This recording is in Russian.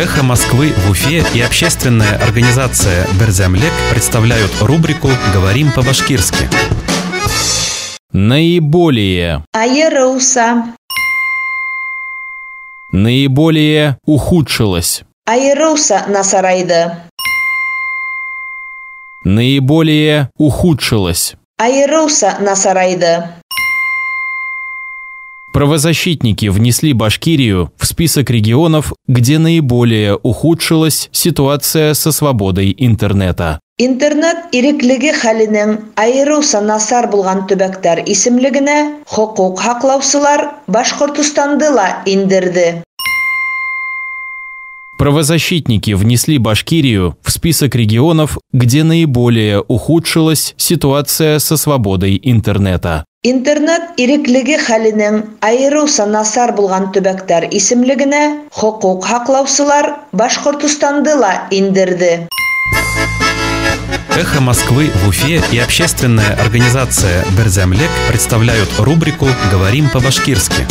«Эхо Москвы» в Уфе и общественная организация «Берзямлек» представляют рубрику «Говорим по-башкирски». Наиболее. Айырыуса. Наиболее ухудшилось. Айырыуса насарайды. Наиболее ухудшилось. Айырыуса насарайды. Правозащитники внесли Башкирию в список регионов, где наиболее ухудшилась ситуация со свободой интернета. Интернет иреклеге хәленең айырыуса насар булган төбәктәр исемлегенә хокук хаклаусылар Башкортостанды ла индерде. Правозащитники внесли Башкирию в список регионов, где наиболее ухудшилась ситуация со свободой интернета. Интернет иреклеге хәленең айырыуса насар булган төбәктәр исемлегенә хокук хаклаусылар Башкортостанды ла индерде. «Эхо Москвы» в Уфе и общественная организация «Берзямлек» представляют рубрику «Говорим по-башкирски».